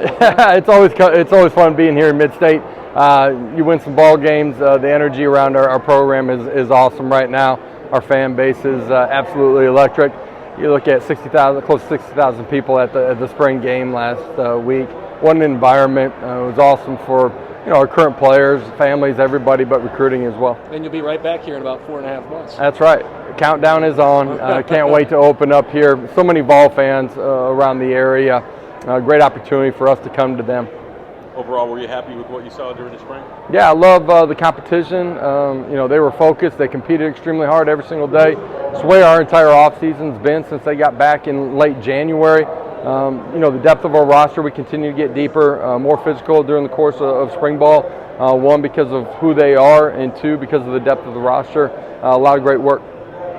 It's always fun being here in Mid-State. You win some ball games. The energy around our program is awesome right now. Our fan base is absolutely electric. You look at 60,000, close to 60,000 people at the spring game last week. What an environment! It was awesome for our current players, families, everybody, but recruiting as well. And you'll be right back here in about 4.5 months. That's right. Countdown is on. Can't wait to open up here. So many Vol fans around the area. Great opportunity for us to come to them. Overall, were you happy with what you saw during the spring? Yeah, I love the competition. They were focused. They competed extremely hard every single day. It's the way our entire offseason's been since they got back in late January. The depth of our roster, we continue to get deeper, more physical during the course of spring ball. One, because of who they are, and two, because of the depth of the roster. A lot of great work.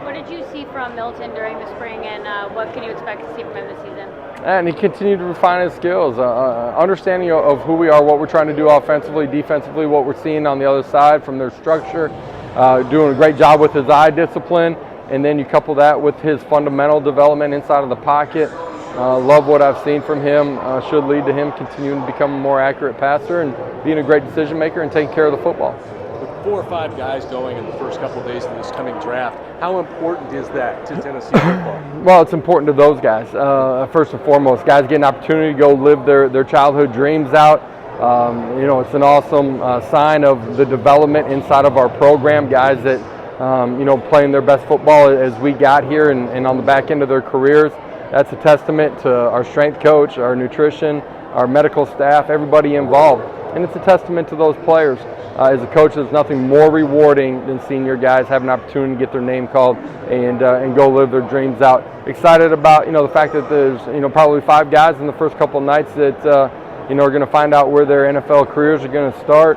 What did you see from Milton during the spring, and what can you expect to see from him this season? And he continued to refine his skills, understanding of who we are, what we're trying to do offensively, defensively, what we're seeing on the other side from their structure, doing a great job with his eye discipline, and then you couple that with his fundamental development inside of the pocket. Love what I've seen from him. Should lead to him continuing to become a more accurate passer and being a great decision maker and taking care of the football. With 4 or 5 guys going in the first couple of days of this coming draft, how important is that to Tennessee football? Well, it's important to those guys. First and foremost, guys get an opportunity to go live their childhood dreams out. It's an awesome sign of the development inside of our program. Guys that playing their best football as we got here and on the back end of their careers. That's a testament to our strength coach, our nutrition, our medical staff, everybody involved. And it's a testament to those players. As a coach, there's nothing more rewarding than seeing your guys have an opportunity to get their name called and go live their dreams out. Excited about the fact that there's probably 5 guys in the first couple of nights that are going to find out where their NFL careers are going to start.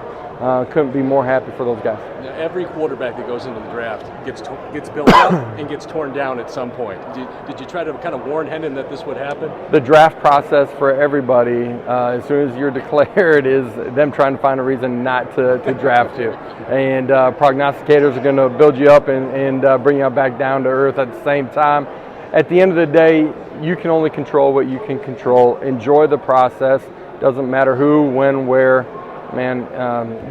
Couldn't be more happy for those guys. Now, every quarterback that goes into the draft gets built up and gets torn down at some point. Did you try to kind of warn Hendon that this would happen? The draft process for everybody, as soon as you're declared, is them trying to find a reason not to draft you. And prognosticators are going to build you up and bring you back down to earth at the same time. At the end of the day, you can only control what you can control. Enjoy the process. Doesn't matter who, when, where. Man,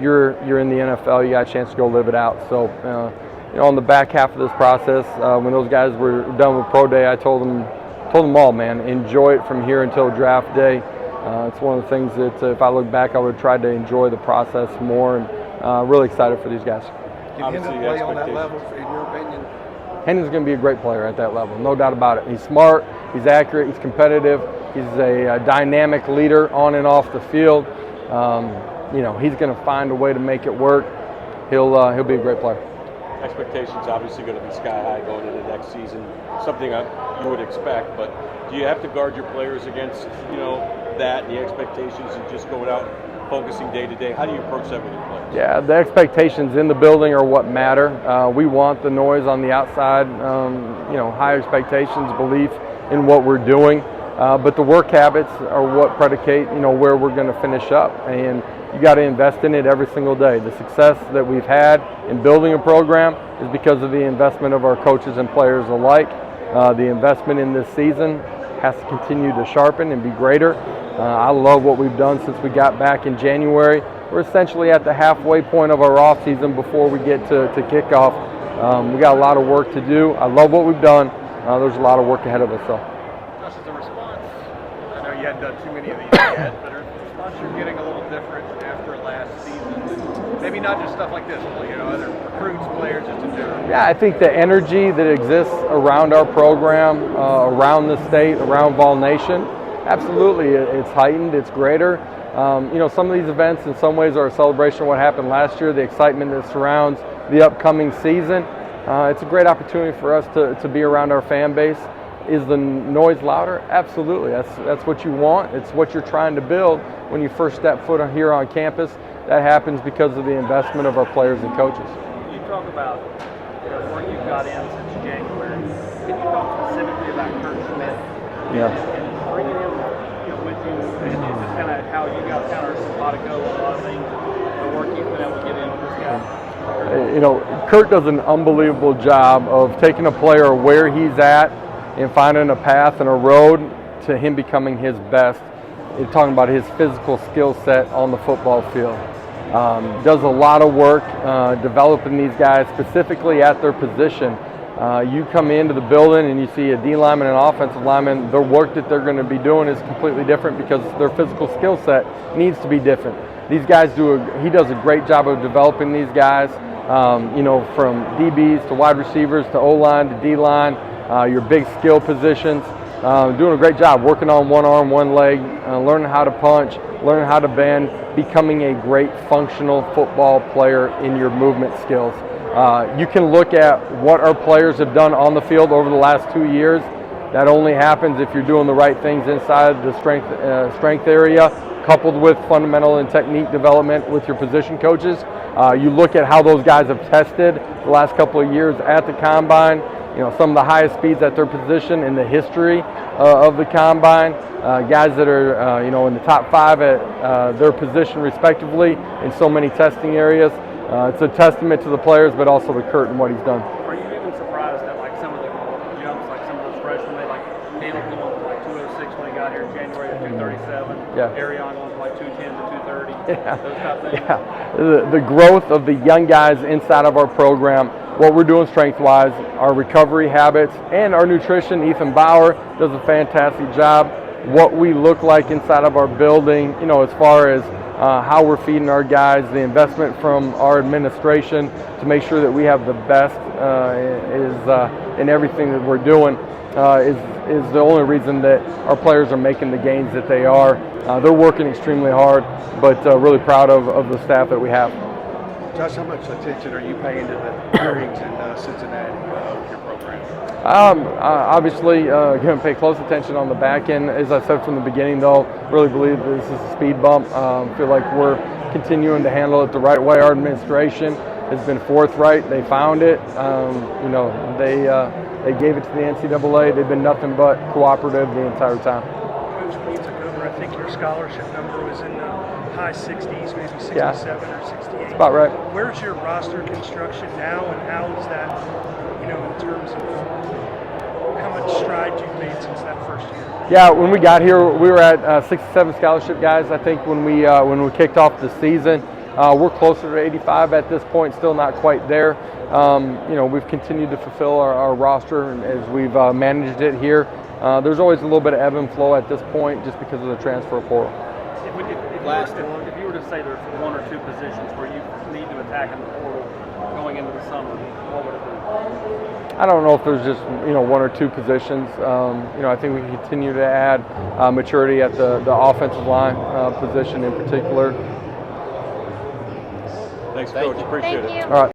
you're in the NFL. You got a chance to go live it out. So, on the back half of this process, when those guys were done with pro day, I told them all, man, enjoy it from here until draft day. It's one of the things that if I look back, I would try to enjoy the process more. And really excited for these guys. Can Hendon play on that level, in your opinion? Hendon's going to be a great player at that level, no doubt about it. He's smart. He's accurate. He's competitive. He's a dynamic leader on and off the field. He's going to find a way to make it work. He'll be a great player. Expectations obviously going to be sky high going into next season. Something you would expect, but do you have to guard your players against that and the expectations and just going out focusing day to day? How do you approach that with your players? Yeah, the expectations in the building are what matter. We want the noise on the outside. High expectations, belief in what we're doing. But the work habits are what predicate, where we're going to finish up. And you got to invest in it every single day. The success that we've had in building a program is because of the investment of our coaches and players alike. The investment in this season has to continue to sharpen and be greater. I love what we've done since we got back in January. We're essentially at the halfway point of our off season before we get to kickoff. We got a lot of work to do. I love what we've done. There's a lot of work ahead of us, though. Just as a response, I know you hadn't done too many of these yet, but are the response you're getting a little different after last season? And maybe not just stuff like this, but other recruits, players, just in general. Yeah, I think the energy that exists around our program, around the state, around Vol Nation, absolutely, it's heightened, it's greater. Some of these events in some ways are a celebration of what happened last year, the excitement that surrounds the upcoming season. It's a great opportunity for us to be around our fan base. Is the noise louder? Absolutely. That's what you want. It's what you're trying to build when you first step foot here on campus. That happens because of the investment of our players and coaches. You talk about where you've got in since January. Can you talk specifically about Kurt Schmidt? Yeah. And bringing him with you, and just kind of how you guys kind of simpatico a lot of things, the work you've been able to get in with this guy? Kurt does an unbelievable job of taking a player where he's at and finding a path and a road to him becoming his best. talking about his physical skill set on the football field. Does a lot of work developing these guys specifically at their position. You come into the building and you see a D lineman and an offensive lineman, their work that they're going to be doing is completely different because their physical skill set needs to be different. These guys he does a great job of developing these guys, you know, from DBs to wide receivers to O-line to D-line, your big skill positions. Doing a great job working on one arm, one leg, learning how to punch, learning how to bend, becoming a great functional football player in your movement skills. You can look at what our players have done on the field over the last 2 years. That only happens if you're doing the right things inside the strength area, coupled with fundamental and technique development with your position coaches. You look at how those guys have tested the last couple of years at the combine. You know, some of the highest speeds at their position in the history of the combine. Guys that are, you know, in the top 5 at their position respectively in so many testing areas. It's a testament to the players, but also to Kurt and what he's done. Are you even surprised that like some of the jumps, like some of those freshmen made, like Caleb going from like 206 when he got here in January to 237, Yeah. Arion going from like 210 to 230, Yeah. those type of things? Yeah, the growth of the young guys inside of our program, what we're doing strength-wise, our recovery habits, and our nutrition. Ethan Bauer does a fantastic job. What we look like inside of our building, you know, as far as how we're feeding our guys, the investment from our administration to make sure that we have the best in everything that we're doing is the only reason that our players are making the gains that they are. They're working extremely hard, but really proud of the staff that we have. Josh, how much attention are you paying to the hearings in Cincinnati with your program? Obviously, going to pay close attention on the back end. As I said from the beginning, though, really believe this is a speed bump. Feel like we're continuing to handle it the right way. Our administration has been forthright. They found it. You know, they gave it to the NCAA. They've been nothing but cooperative the entire time. Coach, when you took over, I think your scholarship number was in the high 60s, maybe 67 or 68. That's about right. Where's your roster construction now, and how is that, you know, in terms of how much stride you've made since that first year? Yeah, when we got here, we were at 67 scholarship guys. I think when we kicked off the season, we're closer to 85 at this point. Still not quite there. You know, we've continued to fulfill our roster as we've managed it here. There's always a little bit of ebb and flow at this point, just because of the transfer portal. If you were to say there's 1 or 2 positions where you need to attack in the portal going into the summer, what would it be? I don't know if there's just, you know, 1 or 2 positions. You know, I think we can continue to add maturity at the offensive line position in particular. Thanks, Coach. Appreciate it. Thank you. All right.